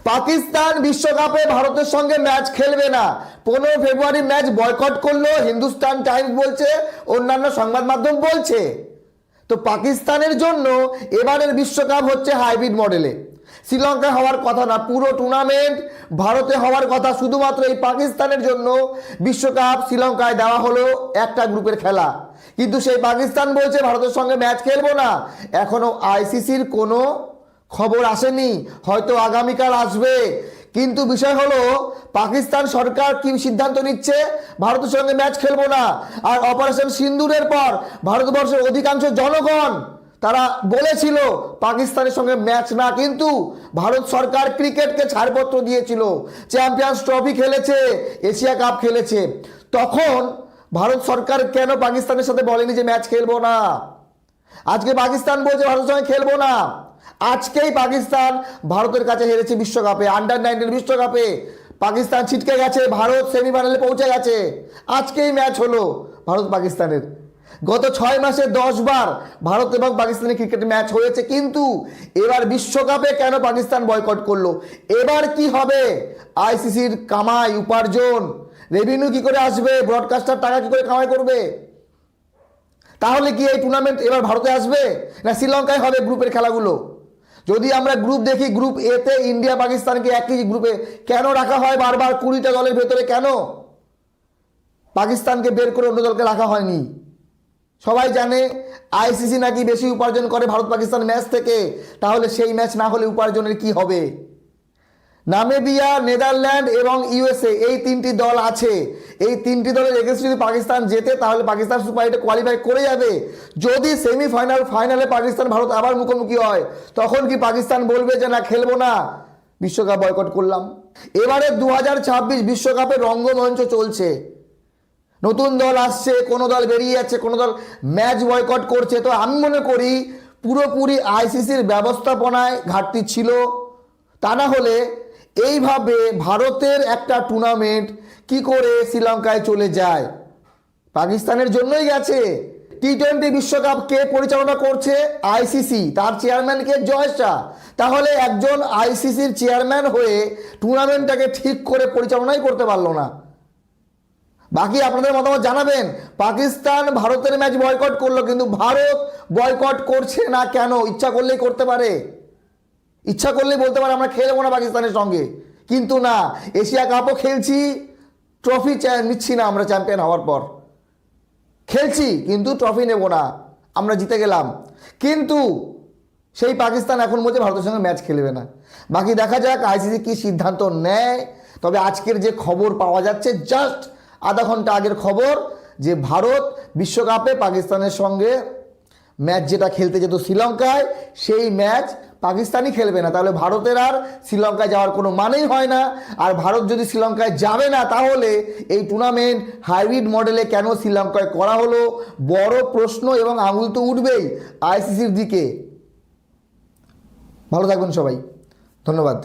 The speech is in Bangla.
পাকিস্তান বিশ্বকাপে ভারতের সঙ্গে ম্যাচ খেলবে না। 15 ফেব্রুয়ারি ম্যাচ বয়কট করলো, হিন্দুস্তান টাইমস বলছে, অন্যান্য সংবাদ মাধ্যম বলছে। তো পাকিস্তানের জন্য এবারের বিশ্বকাপ হচ্ছে হাইব্রিড মডেলে। শ্রীলঙ্কায় হওয়ার কথা না, পুরো টুর্নামেন্ট ভারতে হওয়ার কথা। শুধুমাত্র এই পাকিস্তানের জন্য বিশ্বকাপ শ্রীলঙ্কায় দেওয়া হলো একটা গ্রুপের খেলা। কিন্তু সেই পাকিস্তান বলছে ভারতের সঙ্গে ম্যাচ খেলবো না। এখনো আইসিসির কোনো খবর আসেনি, হয়তো আগামীকাল আসবে। কিন্তু বিষয় হলো পাকিস্তান সরকার কি সিদ্ধান্ত নিচ্ছে, ভারতের সঙ্গে ম্যাচ খেলবো না। আর অপারেশন সিন্দুরের পর ভারতবর্ষের অধিকাংশ জনগণ তারা বলেছিল পাকিস্তানের সঙ্গে ম্যাচ না, কিন্তু ভারত সরকার ক্রিকেটকে ছাড়পত্র দিয়েছিল। চ্যাম্পিয়ন্স ট্রফি খেলেছে, এশিয়া কাপ খেলেছে। তখন ভারত সরকার কেন পাকিস্তানের সাথে বলেনি যে ম্যাচ খেলবো না? আজকে পাকিস্তান বলছে ভারতের সঙ্গে খেলবো না। আজকেই পাকিস্তান ভারতের কাছে হেরেছে বিশ্বকাপে, আন্ডার-19 বিশ্বকাপে পাকিস্তান ছিটকে গেছে, ভারত সেমিফাইনালে পৌঁছে গেছে। আজকেই ম্যাচ হলো ভারত পাকিস্তানের। গত 6 মাসে 10 বার ভারত এবং পাকিস্তানের ক্রিকেটে ম্যাচ হয়েছে, কিন্তু এবার বিশ্বকাপে কেন পাকিস্তান বয়কট করলো? এবার কি হবে? আইসিসির কামাই উপার্জন, রেভিনিউ কি করে আসবে? ব্রডকাস্টার টাকা কি করে কামাই করবে? তাহলে কি এই টুর্নামেন্ট এবার ভারতে আসবে না শ্রীলঙ্কায় হবে গ্রুপের খেলাগুলো? যদি আমরা গ্রুপ দেখি, গ্রুপ এতে ইন্ডিয়া পাকিস্তানকে একই গ্রুপে কেন রাখা হয় বারবার? 20টা দলের ভেতরে কেন পাকিস্তানকে বের করে অন্য দলকে রাখা হয়নি? সবাই জানে আইসিসি নাকি বেশি উপার্জন করে ভারত পাকিস্তান ম্যাচ থেকে। তাহলে সেই ম্যাচ না হলে উপার্জনের কি হবে? নামিবিয়া, নেদারল্যান্ড এবং ইউএসএ, এই 3টি দল আছে। এই 3টি দলের এগেইনস্টে যদি পাকিস্তান জেতে তাহলে পাকিস্তান সুপার এইটে কোয়ালিফাই করে যাবে। যদি সেমিফাইনাল ফাইনালে পাকিস্তান ভারত আবার মুখোমুখি হয়, তখন কি পাকিস্তান বলবে যে না খেলবো না, বিশ্বকাপ বয়কট করলাম? এবারে 2026 বিশ্বকাপের রঙ্গমঞ্চ চলছে। নতুন দল আসছে, কোনো দল বেরিয়ে যাচ্ছে, কোনো দল ম্যাচ বয়কট করছে। তো আমি মনে করি পুরোপুরি আইসিসির ব্যবস্থাপনায় ঘাটতি ছিল। তা না হলে এইভাবে ভারতের একটা টুর্নামেন্ট কি করে শ্রীলঙ্কায় চলে যায়? পাকিস্তানের জন্যই গেছে। টি-20 বিশ্বকাপ কে পরিচালনা করছে? আইসিসি। তার চেয়ারম্যান কে? জয় শাহ। তাহলে একজন আইসিসির চেয়ারম্যান হয়ে টুর্নামেন্টটাকে ঠিক করে পরিচালনাই করতে পারলো না। বাকি আপনাদের মতামত জানাবেন। পাকিস্তান ভারতের ম্যাচ বয়কট করলো, কিন্তু ভারত বয়কট করছে না কেন? ইচ্ছা করলেই করতে পারে, ইচ্ছা করলেই বলতে পারে আমরা খেলবো না পাকিস্তানের সঙ্গে। কিন্তু না, এশিয়া কাপও খেলছি, ট্রফি নিচ্ছি না আমরা চ্যাম্পিয়ন হওয়ার পর। খেলছি কিন্তু ট্রফি নেব না, আমরা জিতে গেলাম। কিন্তু সেই পাকিস্তান এখন বলছে ভারতের সঙ্গে ম্যাচ খেলবে না। বাকি দেখা যাক আইসিসি কি সিদ্ধান্ত নেয়। তবে আজকের যে খবর পাওয়া যাচ্ছে, জাস্ট আধা ঘন্টা আগের খবর, যে ভারত বিশ্বকাপে পাকিস্তানের সঙ্গে ম্যাচ যেটা খেলতে যেত শ্রীলঙ্কায়, সেই ম্যাচ পাকিস্তানই খেলবে না। তাহলে ভারতের আর শ্রীলঙ্কায় যাওয়ার কোনো মানেই হয় না। আর ভারত যদি শ্রীলঙ্কায় যাবে না, তাহলে এই টুর্নামেন্ট হাইব্রিড মডেলে কেন শ্রীলঙ্কায় করা হলো? বড় প্রশ্ন, এবং আঙুল তো উঠবেই আইসিসির দিকে। ভালো থাকবেন সবাই, ধন্যবাদ।